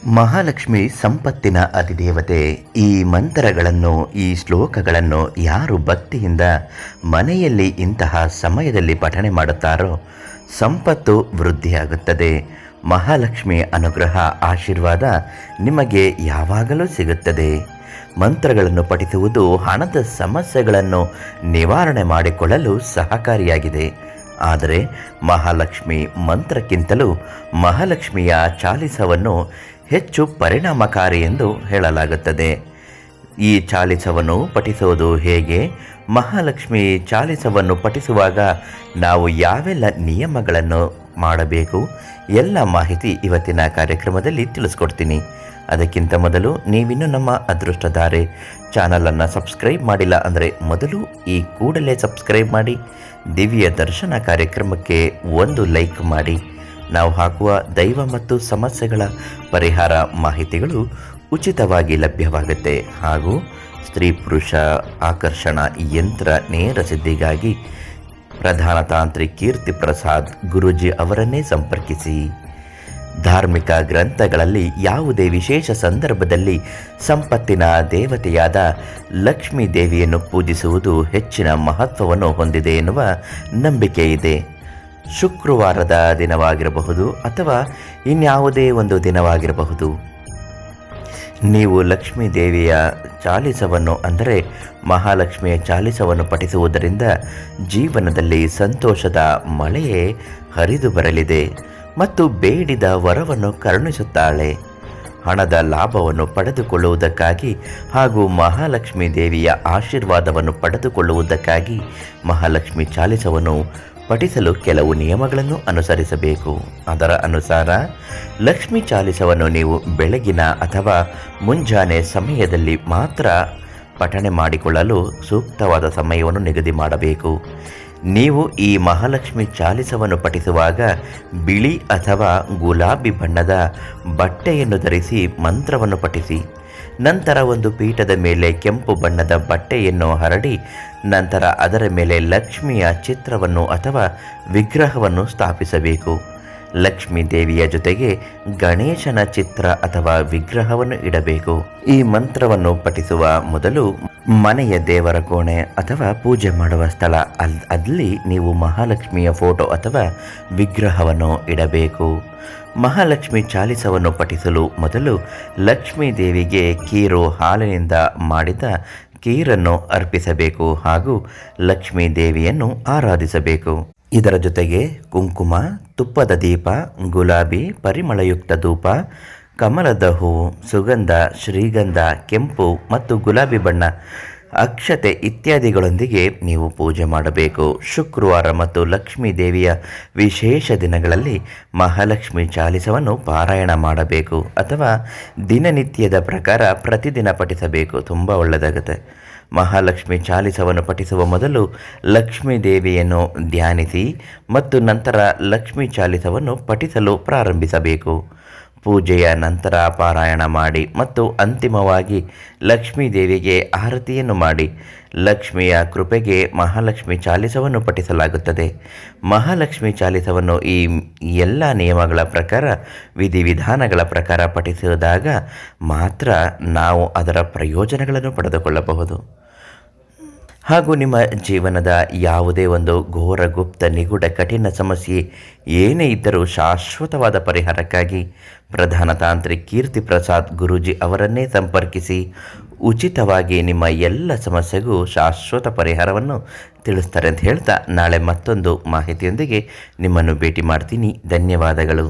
ಮಹಾಲಕ್ಷ್ಮಿ ಸಂಪತ್ತಿನ ಅಧಿದೇವತೆ. ಈ ಮಂತ್ರಗಳನ್ನು, ಈ ಶ್ಲೋಕಗಳನ್ನು ಯಾರು ಭಕ್ತಿಯಿಂದ ಮನೆಯಲ್ಲಿ ಇಂತಹ ಸಮಯದಲ್ಲಿ ಪಠನೆ ಮಾಡುತ್ತಾರೋ ಸಂಪತ್ತು ವೃದ್ಧಿಯಾಗುತ್ತದೆ. ಮಹಾಲಕ್ಷ್ಮಿ ಅನುಗ್ರಹ, ಆಶೀರ್ವಾದ ನಿಮಗೆ ಯಾವಾಗಲೂ ಸಿಗುತ್ತದೆ. ಮಂತ್ರಗಳನ್ನು ಪಠಿಸುವುದು ಹಣದ ಸಮಸ್ಯೆಗಳನ್ನು ನಿವಾರಣೆ ಮಾಡಿಕೊಳ್ಳಲು ಸಹಕಾರಿಯಾಗಿದೆ. ಆದರೆ ಮಹಾಲಕ್ಷ್ಮಿ ಮಂತ್ರಕ್ಕಿಂತಲೂ ಮಹಾಲಕ್ಷ್ಮಿಯ ಚಾಲಿಸವನ್ನು ಹೆಚ್ಚು ಪರಿಣಾಮಕಾರಿ ಎಂದು ಹೇಳಲಾಗುತ್ತದೆ. ಈ ಚಾಲಿಸವನ್ನು ಪಠಿಸುವುದು ಹೇಗೆ? ಮಹಾಲಕ್ಷ್ಮಿ ಚಾಲಿಸವನ್ನು ಪಠಿಸುವಾಗ ನಾವು ಯಾವೆಲ್ಲ ನಿಯಮಗಳನ್ನು ಮಾಡಬೇಕು, ಎಲ್ಲ ಮಾಹಿತಿ ಇವತ್ತಿನ ಕಾರ್ಯಕ್ರಮದಲ್ಲಿ ತಿಳಿಸ್ಕೊಡ್ತೀನಿ. ಅದಕ್ಕಿಂತ ಮೊದಲು ನೀವಿನ್ನೂ ನಮ್ಮ ಅದೃಷ್ಟಧಾರೆ ಚಾನಲನ್ನು ಸಬ್ಸ್ಕ್ರೈಬ್ ಮಾಡಿಲ್ಲ ಅಂದರೆ ಮೊದಲು ಈ ಕೂಡಲೇ ಸಬ್ಸ್ಕ್ರೈಬ್ ಮಾಡಿ, ದಿವ್ಯ ದರ್ಶನ ಕಾರ್ಯಕ್ರಮಕ್ಕೆ ಒಂದು ಲೈಕ್ ಮಾಡಿ. ನಾವು ಹಾಕುವ ದೈವ ಮತ್ತು ಸಮಸ್ಯೆಗಳ ಪರಿಹಾರ ಮಾಹಿತಿಗಳು ಉಚಿತವಾಗಿ ಲಭ್ಯವಾಗುತ್ತೆ. ಹಾಗೂ ಸ್ತ್ರೀ ಪುರುಷ ಆಕರ್ಷಣ ಯಂತ್ರ ನೇರ ಸಿದ್ಧಿಗಾಗಿ ಪ್ರಧಾನ ತಾಂತ್ರಿಕ ಕೀರ್ತಿ ಪ್ರಸಾದ್ ಗುರೂಜಿ ಅವರನ್ನೇ ಸಂಪರ್ಕಿಸಿ. ಧಾರ್ಮಿಕ ಗ್ರಂಥಗಳಲ್ಲಿ ಯಾವುದೇ ವಿಶೇಷ ಸಂದರ್ಭದಲ್ಲಿ ಸಂಪತ್ತಿನ ದೇವತೆಯಾದ ಲಕ್ಷ್ಮೀ ದೇವಿಯನ್ನು ಪೂಜಿಸುವುದು ಹೆಚ್ಚಿನ ಮಹತ್ವವನ್ನು ಹೊಂದಿದೆ ಎನ್ನುವ ನಂಬಿಕೆ ಇದೆ. ಶುಕ್ರವಾರದ ದಿನವಾಗಿರಬಹುದು ಅಥವಾ ಇನ್ಯಾವುದೇ ಒಂದು ದಿನವಾಗಿರಬಹುದು, ನೀವು ಲಕ್ಷ್ಮೀ ದೇವಿಯ ಚಾಲಿಸವನ್ನು ಅಂದರೆ ಮಹಾಲಕ್ಷ್ಮಿಯ ಚಾಲಿಸವನ್ನು ಪಠಿಸುವುದರಿಂದ ಜೀವನದಲ್ಲಿ ಸಂತೋಷದ ಮಳೆಯೇ ಹರಿದು ಬರಲಿದೆ ಮತ್ತು ಬೇಡಿದ ವರವನ್ನು ಕರುಣಿಸುತ್ತಾಳೆ. ಹಣದ ಲಾಭವನ್ನು ಪಡೆದುಕೊಳ್ಳುವುದಕ್ಕಾಗಿ ಹಾಗೂ ಮಹಾಲಕ್ಷ್ಮೀ ದೇವಿಯ ಆಶೀರ್ವಾದವನ್ನು ಪಡೆದುಕೊಳ್ಳುವುದಕ್ಕಾಗಿ ಮಹಾಲಕ್ಷ್ಮಿ ಚಾಲಿಸವನ್ನು ಪಠಿಸಲು ಕೆಲವು ನಿಯಮಗಳನ್ನು ಅನುಸರಿಸಬೇಕು. ಅದರ ಅನುಸಾರ ಲಕ್ಷ್ಮೀ ಚಾಲಿಸವನ್ನು ನೀವು ಬೆಳಗಿನ ಅಥವಾ ಮುಂಜಾನೆ ಸಮಯದಲ್ಲಿ ಮಾತ್ರ ಪಠನೆ ಮಾಡಿಕೊಳ್ಳಲು ಸೂಕ್ತವಾದ ಸಮಯವನ್ನು ನಿಗದಿ ಮಾಡಬೇಕು. ನೀವು ಈ ಮಹಾಲಕ್ಷ್ಮಿ ಚಾಲಿಸವನ್ನು ಪಠಿಸುವಾಗ ಬಿಳಿ ಅಥವಾ ಗುಲಾಬಿ ಬಣ್ಣದ ಬಟ್ಟೆಯನ್ನು ಧರಿಸಿ ಮಂತ್ರವನ್ನು ಪಠಿಸಿ. ನಂತರ ಒಂದು ಪೀಠದ ಮೇಲೆ ಕೆಂಪು ಬಣ್ಣದ ಬಟ್ಟೆಯನ್ನು ಹರಡಿ ನಂತರ ಅದರ ಮೇಲೆ ಲಕ್ಷ್ಮಿಯ ಚಿತ್ರವನ್ನು ಅಥವಾ ವಿಗ್ರಹವನ್ನು ಸ್ಥಾಪಿಸಬೇಕು. ಲಕ್ಷ್ಮೀ ದೇವಿಯ ಜೊತೆಗೆ ಗಣೇಶನ ಚಿತ್ರ ಅಥವಾ ವಿಗ್ರಹವನ್ನು ಇಡಬೇಕು. ಈ ಮಂತ್ರವನ್ನು ಪಠಿಸುವ ಮೊದಲು ಮನೆಯ ದೇವರ ಕೋಣೆ ಅಥವಾ ಪೂಜೆ ಮಾಡುವ ಸ್ಥಳ ಅಲ್ಲಿ ನೀವು ಮಹಾಲಕ್ಷ್ಮಿಯ ಫೋಟೋ ಅಥವಾ ವಿಗ್ರಹವನ್ನು ಇಡಬೇಕು. ಮಹಾಲಕ್ಷ್ಮಿ ಚಾಲಿಸವನ್ನು ಪಠಿಸಲು ಮೊದಲು ಲಕ್ಷ್ಮೀ ದೇವಿಗೆ ಕೀರು ಹಾಲಿನಿಂದ ಮಾಡಿದ ಕೀರನ್ನು ಅರ್ಪಿಸಬೇಕು ಹಾಗೂ ಲಕ್ಷ್ಮೀ ದೇವಿಯನ್ನು ಆರಾಧಿಸಬೇಕು. ಇದರ ಜೊತೆಗೆ ಕುಂಕುಮ, ತುಪ್ಪದ ದೀಪ, ಗುಲಾಬಿ ಪರಿಮಳಯುಕ್ತ ಧೂಪ, ಕಮಲದ ಹೂವು, ಸುಗಂಧ, ಶ್ರೀಗಂಧ, ಕೆಂಪು ಮತ್ತು ಗುಲಾಬಿ ಬಣ್ಣ, ಅಕ್ಷತೆ ಇತ್ಯಾದಿಗಳೊಂದಿಗೆ ನೀವು ಪೂಜೆ ಮಾಡಬೇಕು. ಶುಕ್ರವಾರ ಮತ್ತು ಲಕ್ಷ್ಮೀ ದೇವಿಯ ವಿಶೇಷ ದಿನಗಳಲ್ಲಿ ಮಹಾಲಕ್ಷ್ಮಿ ಚಾಲಿಸವನ್ನು ಪಾರಾಯಣ ಮಾಡಬೇಕು ಅಥವಾ ದಿನನಿತ್ಯದ ಪ್ರಕಾರ ಪ್ರತಿದಿನ ಪಠಿಸಬೇಕು. ತುಂಬ ಒಳ್ಳೆಯದಾಗುತ್ತೆ. ಮಹಾಲಕ್ಷ್ಮಿ ಚಾಲಿಸವನ್ನು ಪಠಿಸುವ ಮೊದಲು ಲಕ್ಷ್ಮೀ ದೇವಿಯನ್ನು ಧ್ಯಾನಿಸಿ ಮತ್ತು ನಂತರ ಲಕ್ಷ್ಮೀ ಚಾಲಿಸವನ್ನು ಪಠಿಸಲು ಪ್ರಾರಂಭಿಸಬೇಕು. ಪೂಜೆಯ ನಂತರ ಪಾರಾಯಣ ಮಾಡಿ ಮತ್ತು ಅಂತಿಮವಾಗಿ ಲಕ್ಷ್ಮೀ ದೇವಿಗೆ ಆರತಿಯನ್ನು ಮಾಡಿ. ಲಕ್ಷ್ಮಿಯ ಕೃಪೆಗೆ ಮಹಾಲಕ್ಷ್ಮಿ ಚಾಲಿಸವನ್ನು ಪಠಿಸಲಾಗುತ್ತದೆ. ಮಹಾಲಕ್ಷ್ಮಿ ಚಾಲಿಸವನ್ನು ಈ ಎಲ್ಲ ನಿಯಮಗಳ ಪ್ರಕಾರ, ವಿಧಿವಿಧಾನಗಳ ಪ್ರಕಾರ ಪಠಿಸಿದಾಗ ಮಾತ್ರ ನಾವು ಅದರ ಪ್ರಯೋಜನಗಳನ್ನು ಪಡೆದುಕೊಳ್ಳಬಹುದು. ಹಾಗೂ ನಿಮ್ಮ ಜೀವನದ ಯಾವುದೇ ಒಂದು ಘೋರ, ಗುಪ್ತ, ನಿಗೂಢ, ಕಠಿಣ ಸಮಸ್ಯೆ ಏನೇ ಇದ್ದರೂ ಶಾಶ್ವತವಾದ ಪರಿಹಾರಕ್ಕಾಗಿ ಪ್ರಧಾನ ತಾಂತ್ರಿಕ ಕೀರ್ತಿ ಪ್ರಸಾದ್ ಗುರೂಜಿ ಅವರನ್ನೇ ಸಂಪರ್ಕಿಸಿ. ಉಚಿತವಾಗಿ ನಿಮ್ಮ ಎಲ್ಲ ಸಮಸ್ಯೆಗೂ ಶಾಶ್ವತ ಪರಿಹಾರವನ್ನು ತಿಳಿಸ್ತಾರೆ ಅಂತ ಹೇಳ್ತಾ ನಾಳೆ ಮತ್ತೊಂದು ಮಾಹಿತಿಯೊಂದಿಗೆ ನಿಮ್ಮನ್ನು ಭೇಟಿ ಮಾಡ್ತೀನಿ. ಧನ್ಯವಾದಗಳು.